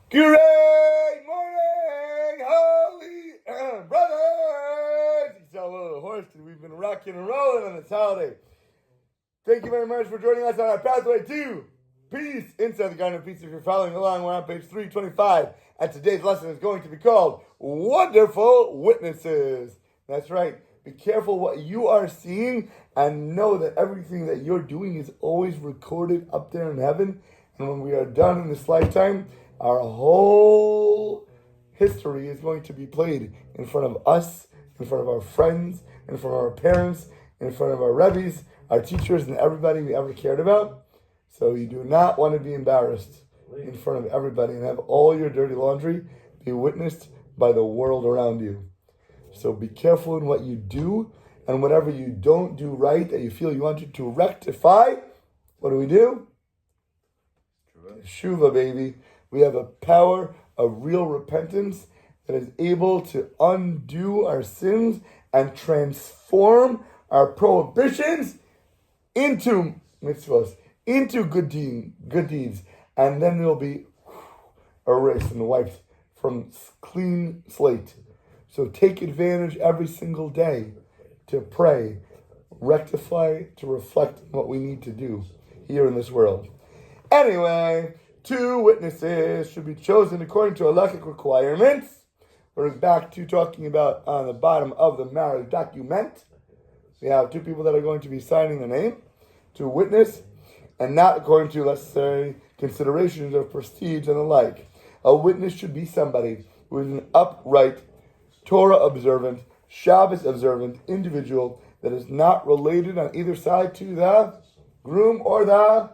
Great morning, holy brothers! You saw a little horse, and we've been rocking and rolling on this holiday. Thank you very much for joining us on our pathway to peace inside the Garden of Peace. If you're following along, we're on page 325, and today's lesson is going to be called Wonderful Witnesses. That's right. Be careful what you are seeing, and know that everything that you're doing is always recorded up there in heaven. And when we are done in this lifetime, our whole history is going to be played in front of us, in front of our friends, in front of our parents, in front of our rabbis, our teachers, and everybody we ever cared about. So you do not want to be embarrassed in front of everybody and have all your dirty laundry be witnessed by the world around you. So be careful in what you do, and whatever you don't do right that you feel you want to rectify, what do? Teshuva, baby. We have a power of real repentance that is able to undo our sins and transform our prohibitions into mitzvahs, into good deeds, and then they'll be erased and wiped from clean slate. So take advantage every single day to pray, rectify, to reflect on what we need to do here in this world. Anyway, 2 witnesses should be chosen according to halachic requirements. We're back to talking about on the bottom of the marriage document. We have 2 people that are going to be signing their name to witness, and not according to necessary considerations of prestige and the like. A witness should be somebody who is an upright, Torah observant, Shabbos observant individual that is not related on either side to the groom or the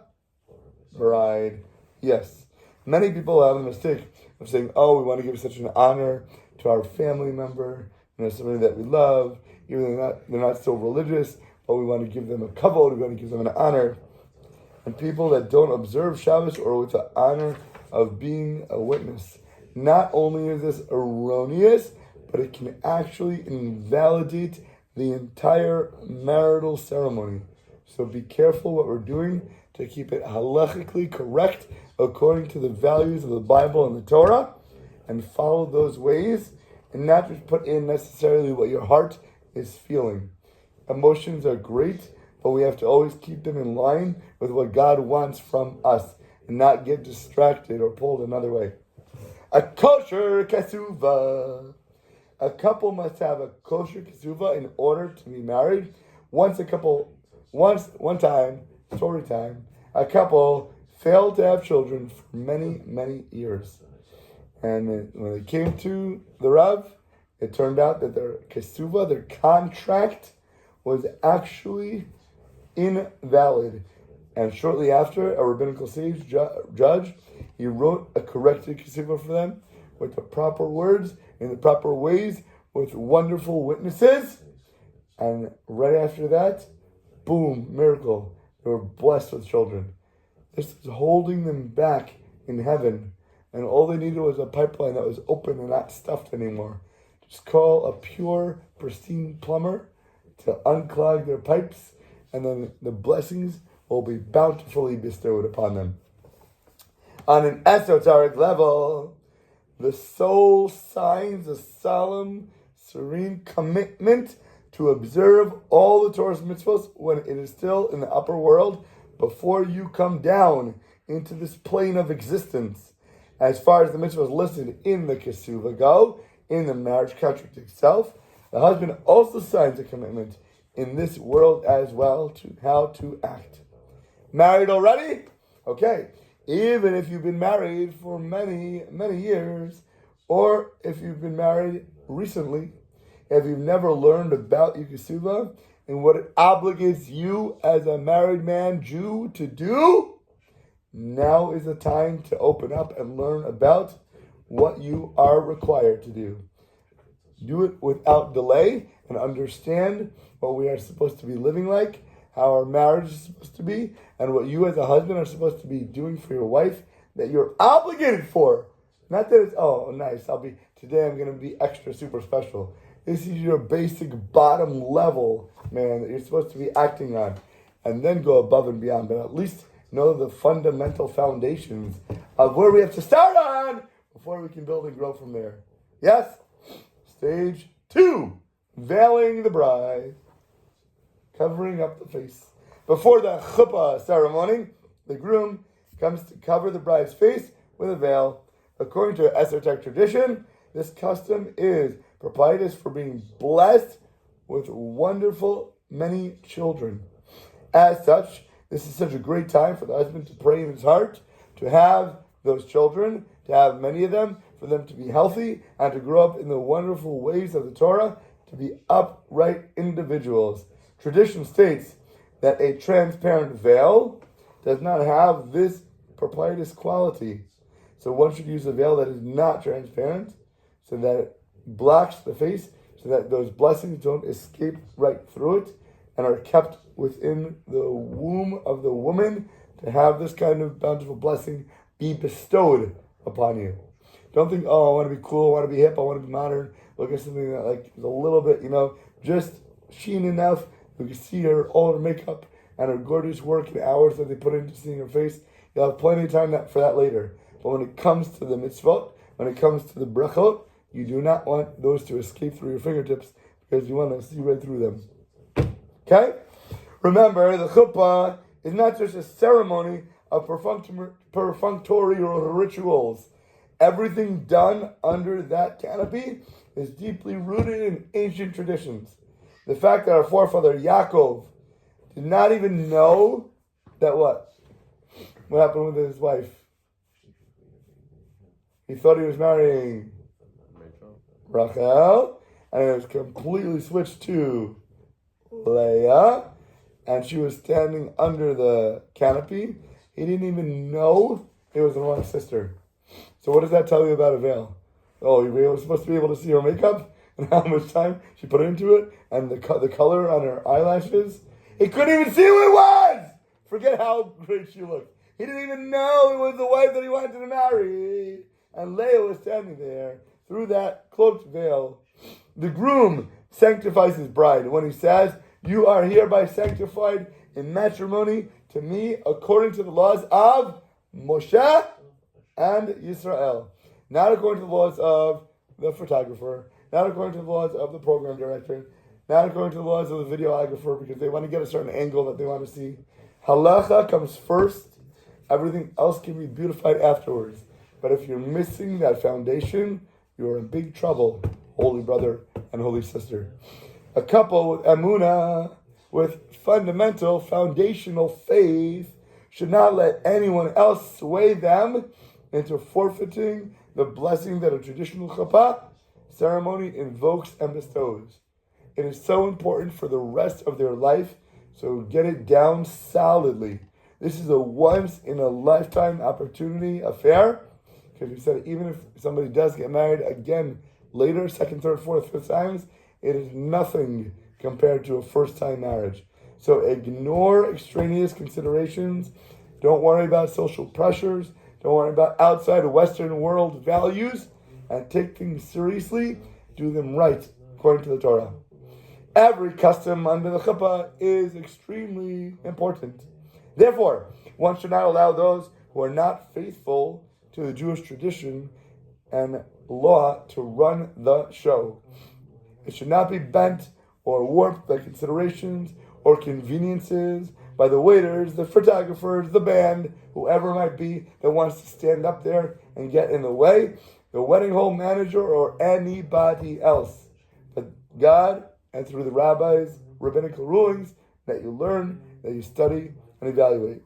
bride. Yes. Many people have the mistake of saying, we want to give such an honor to our family member, somebody that we love, even though they're not so religious, but we want to give them a kavod, we want to give them an honor. And people that don't observe Shabbos are with the honor of being a witness. Not only is this erroneous, but it can actually invalidate the entire marital ceremony. So be careful what we're doing to keep it halachically correct according to the values of the Bible and the Torah, and follow those ways, and not just put in necessarily what your heart is feeling. Emotions are great, but we have to always keep them in line with what God wants from us, and not get distracted or pulled another way. A kosher kesuva. A couple must have a kosher kesuva in order to be married. One time, story time, a couple failed to have children for many, many years. And when they came to the Rav, it turned out that their kesuva, their contract, was actually invalid. And shortly after, a rabbinical sage judge, he wrote a corrected kesuva for them with the proper words, in the proper ways, with wonderful witnesses. And right after that, boom, miracle. They were blessed with children. This is holding them back in heaven. And all they needed was a pipeline that was open and not stuffed anymore. Just call a pure, pristine plumber to unclog their pipes, and then the blessings will be bountifully bestowed upon them. On an esoteric level, the soul signs a solemn, serene commitment to observe all the Torah's mitzvahs when it is still in the upper world, before you come down into this plane of existence. As far as the mitzvahs listed in the kesuva go, in the marriage contract itself, the husband also signs a commitment in this world as well to how to act. Married already? Okay. Even if you've been married for many, many years, or if you've been married recently, if you've never learned about your kesuva and what it obligates you as a married man Jew to do, now is the time to open up and learn about what you are required to do. Do it without delay and understand what we are supposed to be living like, how our marriage is supposed to be, and what you as a husband are supposed to be doing for your wife that you're obligated for. Not that it's, nice, today I'm going to be extra super special. This is your basic bottom level, man, that you're supposed to be acting on. And then go above and beyond. But at least know the fundamental foundations of where we have to start on before we can build and grow from there. Yes? Stage 2, veiling the bride, covering up the face. Before the chuppah ceremony, the groom comes to cover the bride's face with a veil. According to esoteric tradition, this custom is propitious for being blessed with wonderful many children. As such, this is such a great time for the husband to pray in his heart, to have those children, to have many of them, for them to be healthy and to grow up in the wonderful ways of the Torah, to be upright individuals. Tradition states that a transparent veil does not have this propitious quality. So one should use a veil that is not transparent, so that it blocks the face, so that those blessings don't escape right through it and are kept within the womb of the woman to have this kind of bountiful blessing be bestowed upon you. Don't think, oh, I want to be cool, I want to be hip, I want to be modern. Look at something that is a little bit, just sheen enough. You can see all her makeup and her gorgeous work and hours that they put into seeing her face. You'll have plenty of time for that later. But when it comes to the mitzvot, when it comes to the brachot, you do not want those to escape through your fingertips because you want to see right through them. Okay? Remember, the chuppah is not just a ceremony of perfunctory or rituals. Everything done under that canopy is deeply rooted in ancient traditions. The fact that our forefather Yaakov did not even know that what? What happened with his wife? He thought he was marrying Rachel, and it was completely switched to Leah, and she was standing under the canopy. He didn't even know it was the wrong sister. So what does that tell you about a veil? Oh, you were supposed to be able to see her makeup and how much time she put into it, and the color on her eyelashes. He couldn't even see who it was! Forget how great she looked. He didn't even know it was the wife that he wanted to marry. And Leah was standing there through that cloaked veil. The groom sanctifies his bride when he says, "You are hereby sanctified in matrimony to me according to the laws of Moshe and Yisrael." Not according to the laws of the photographer, not according to the laws of the program director, not according to the laws of the videographer, because they want to get a certain angle that they want to see. Halacha comes first. Everything else can be beautified afterwards. But if you're missing that foundation, you're in big trouble, holy brother and holy sister. A couple with emunah, with fundamental, foundational faith, should not let anyone else sway them into forfeiting the blessing that a traditional chuppah ceremony invokes and bestows. It is so important for the rest of their life, so get it down solidly. This is a once-in-a-lifetime opportunity affair, because we said even if somebody does get married again later, second, third, fourth, fifth times, it is nothing compared to a first-time marriage. So ignore extraneous considerations. Don't worry about social pressures. Don't worry about outside Western world values. And take things seriously. Do them right, according to the Torah. Every custom under the chuppah is extremely important. Therefore, one should not allow those who are not faithful to the Jewish tradition and law to run the show. It should not be bent or warped by considerations or conveniences by the waiters, the photographers, the band, whoever it might be that wants to stand up there and get in the way, the wedding hall manager, or anybody else. But God, and through the rabbis' rabbinical rulings, that you learn, that you study, and evaluate.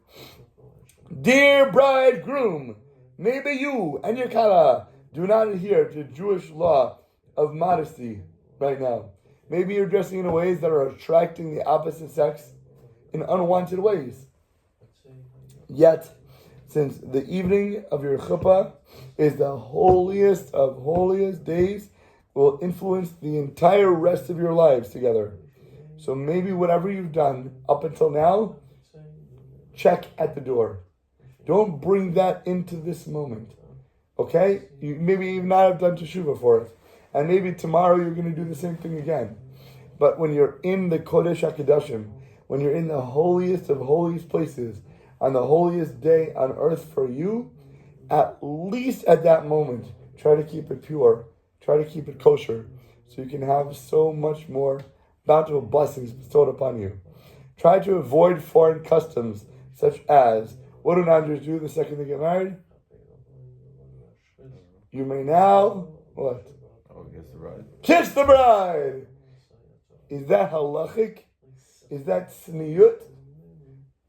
Dear bridegroom, maybe you and your kala do not adhere to Jewish law of modesty right now. Maybe you're dressing in ways that are attracting the opposite sex in unwanted ways. Yet, since the evening of your chuppah is the holiest of holiest days, will influence the entire rest of your lives together. So maybe whatever you've done up until now, check at the door. Don't bring that into this moment. Okay? You maybe even not have done teshuvah for it. And maybe tomorrow you're going to do the same thing again. But when you're in the Kodesh HaKadoshim, when you're in the holiest of holiest places, on the holiest day on earth for you, at least at that moment, Try to keep it pure. Try to keep it kosher, so you can have so much more bountiful blessings bestowed upon you. Try to avoid foreign customs, such as, what do non-Jews do the second they get married? You may now, what? Oh, kiss the bride. Kiss the bride! Is that halachic? Is that sniyut?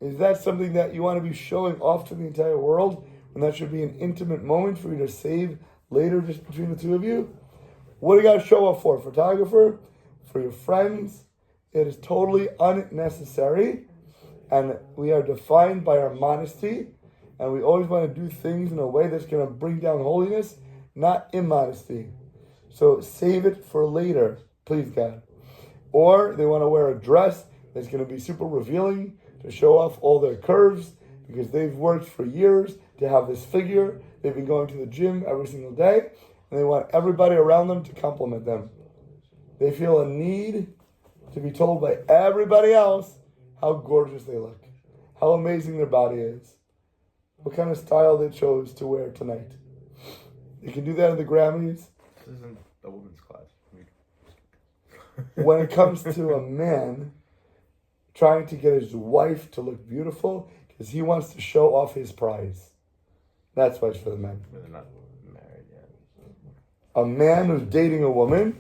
Is that something that you want to be showing off to the entire world, when that should be an intimate moment for you to save later just between the two of you? What do you got to show off for? Photographer? For your friends? It is totally unnecessary, and we are defined by our modesty, and we always want to do things in a way that's going to bring down holiness, not immodesty. So save it for later, please God. Or they want to wear a dress that's going to be super revealing to show off all their curves, because they've worked for years to have this figure. They've been going to the gym every single day, and they want everybody around them to compliment them. They feel a need to be told by everybody else how gorgeous they look, how amazing their body is, what kind of style they chose to wear tonight. You can do that in the Grammys. This isn't a women's class. When it comes to a man trying to get his wife to look beautiful because he wants to show off his prize. That's why it's for the men. But they're not married yet. A man who's dating a woman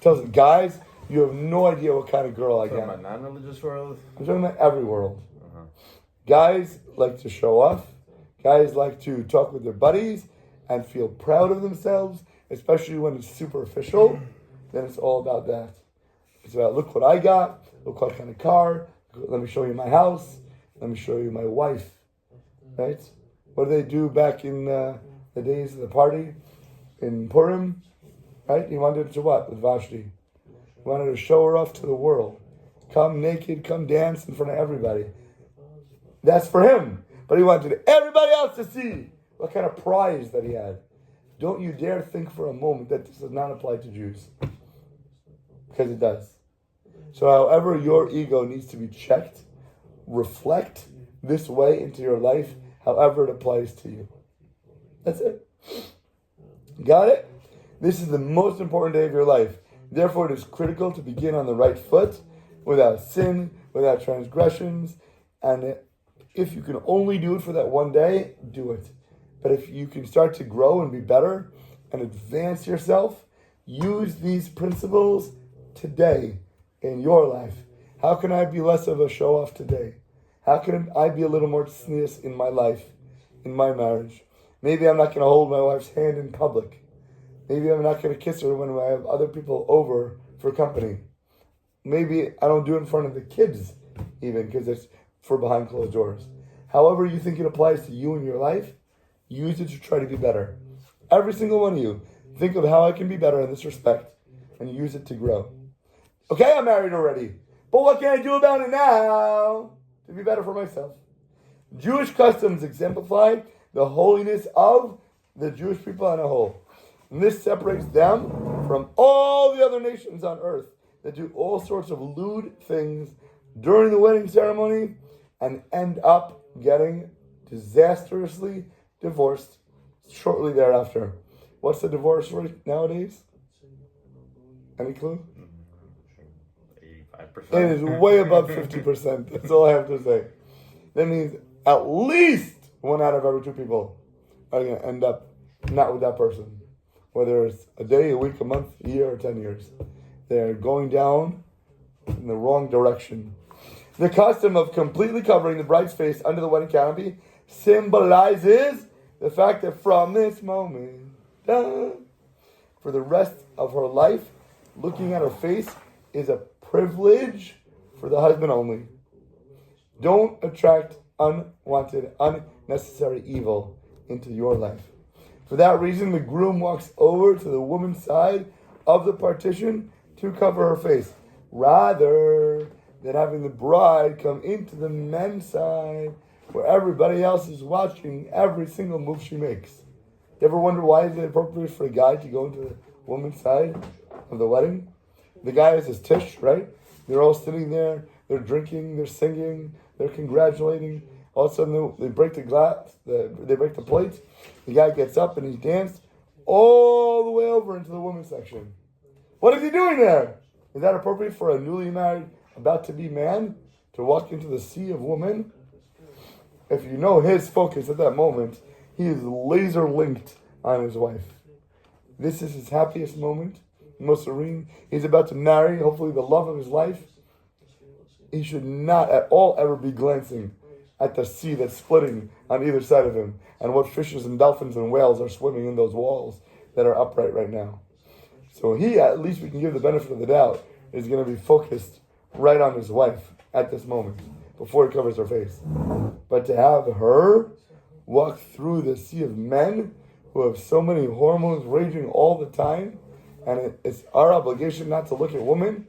tells them, guys, you have no idea what kind of girl I Talking got. about non-religious world? I'm talking about every world. Uh-huh. Guys like to show off. Guys like to talk with their buddies and feel proud of themselves, especially when it's superficial. Then it's all about that. It's about, look what I got, look what kind of car, let me show you my house, let me show you my wife. Right? What did they do back in the days of the party in Purim? Right? He wanted to what with Vashti? He wanted to show her off to the world. Come naked, come dance in front of everybody. That's for him. But he wanted everybody else to see what kind of prize that he had. Don't you dare think for a moment that this does not apply to Jews. Because it does. So however your ego needs to be checked, reflect this way into your life, however it applies to you. That's it. Got it? This is the most important day of your life. Therefore, it is critical to begin on the right foot, without sin, without transgressions, and if you can only do it for that one day, do it. But if you can start to grow and be better and advance yourself, use these principles today in your life. How can I be less of a show-off today? How can I be a little more serious in my life, in my marriage? Maybe I'm not going to hold my wife's hand in public. Maybe I'm not going to kiss her when I have other people over for company. Maybe I don't do it in front of the kids, even, because it's for behind closed doors. However you think it applies to you in your life, use it to try to be better. Every single one of you, think of how I can be better in this respect, and use it to grow. Okay, I'm married already, but what can I do about it now to be better for myself? Jewish customs exemplify the holiness of the Jewish people on a whole. And this separates them from all the other nations on earth that do all sorts of lewd things during the wedding ceremony and end up getting disastrously divorced shortly thereafter. What's the divorce rate nowadays? Any clue? 85%. It is way above 50%. That's all I have to say. That means at least 1 out of every 2 people are going to end up not with that person. Whether it's a day, a week, a month, a year, or 10 years. They're going down in the wrong direction. The custom of completely covering the bride's face under the wedding canopy symbolizes the fact that from this moment, for the rest of her life, looking at her face is a privilege for the husband only. Don't attract unwanted, unnecessary evil into your life. For that reason, the groom walks over to the woman's side of the partition to cover her face, rather than having the bride come into the men's side where everybody else is watching every single move she makes. You ever wonder why is it appropriate for a guy to go into the woman's side of the wedding? The guy has his tish, right? They're all sitting there, they're drinking, they're singing, they're congratulating. All of a sudden they break the glass, they break the plate. The guy gets up and he's danced. all the way over into the women's section. What is he doing there? Is that appropriate for a newly married, about to be man to walk into the sea of women? If you know his focus at that moment, he is laser linked on his wife. This is his happiest moment, most serene. He's about to marry, hopefully the love of his life. He should not at all ever be glancing at the sea that's splitting on either side of him and what fishes and dolphins and whales are swimming in those walls that are upright right now. So he, at least we can give the benefit of the doubt, is going to be focused right on his wife at this moment before he covers her face. But to have her walk through the sea of men who have so many hormones raging all the time, and it's our obligation not to look at women,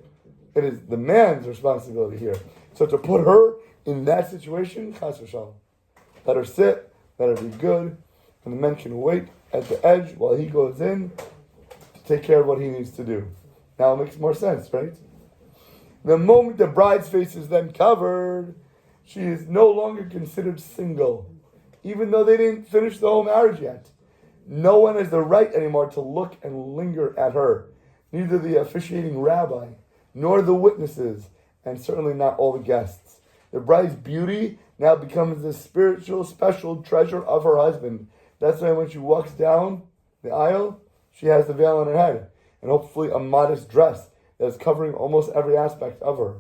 it is the man's responsibility here. So to put her in that situation, chas v'shalom. Let her sit, let her be good, and the men can wait at the edge while he goes in to take care of what he needs to do. Now it makes more sense, right? The moment the bride's face is then covered, she is no longer considered single, even though they didn't finish the whole marriage yet. No one has the right anymore to look and linger at her, neither the officiating rabbi, nor the witnesses, and certainly not all the guests. The bride's beauty now becomes the spiritual special treasure of her husband. That's why when she walks down the aisle, she has the veil on her head, and hopefully a modest dress that is covering almost every aspect of her,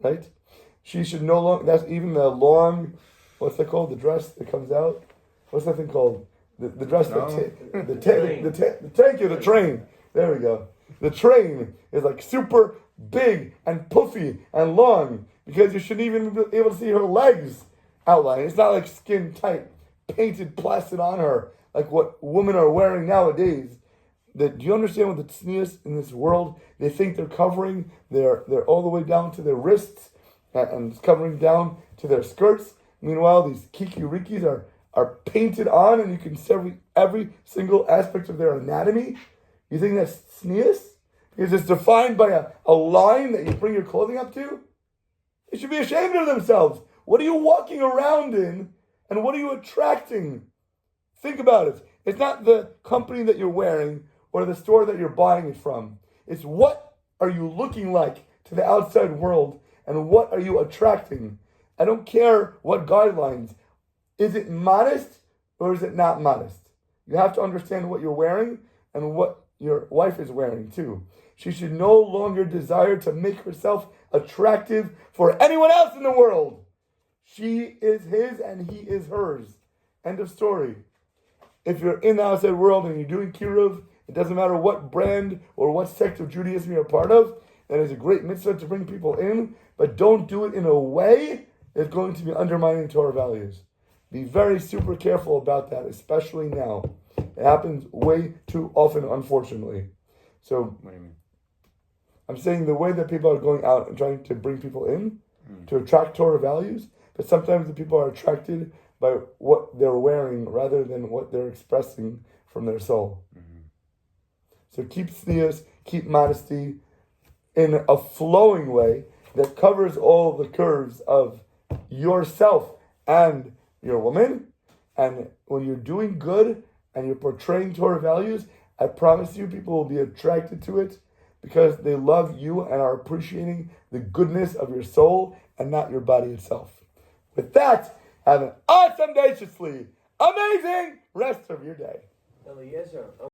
right? She should no longer, that's even the long, what's that called, the dress that comes out? What's that thing called? The dress, the train. There we go. The train is like super big and puffy and long because you shouldn't even be able to see her legs outline. It's not like skin tight, painted, plastered on her like what women are wearing nowadays. Do you understand what the tznius in this world? They think they're covering, they're all the way down to their wrists and it's covering down to their skirts. Meanwhile, these kiki-rikis are painted on and you can see every single aspect of their anatomy. You think that's tznius? Because it's defined by a line that you bring your clothing up to? They should be ashamed of themselves. What are you walking around in and what are you attracting? Think about it. It's not the company that you're wearing or the store that you're buying it from. It's what are you looking like to the outside world and what are you attracting? I don't care what guidelines. Is it modest or is it not modest? You have to understand what you're wearing and what your wife is wearing too. She should no longer desire to make herself attractive for anyone else in the world. She is his and he is hers. End of story. If you're in the outside world and you're doing kiruv, it doesn't matter what brand or what sect of Judaism you're a part of, that is a great mitzvah to bring people in, but don't do it in a way that's going to be undermining Torah values. Be very super careful about that, especially now. It happens way too often, unfortunately. So, What do you mean? I'm saying the way that people are going out and trying to bring people in to attract Torah values, but sometimes the people are attracted by what they're wearing rather than what they're expressing from their soul. Mm-hmm. So keep tznius, keep modesty in a flowing way that covers all the curves of yourself and your woman. And when you're doing good and you're portraying Torah values, I promise you people will be attracted to it because they love you and are appreciating the goodness of your soul and not your body itself. With that, have an awesome, amazing rest of your day. Eliezer.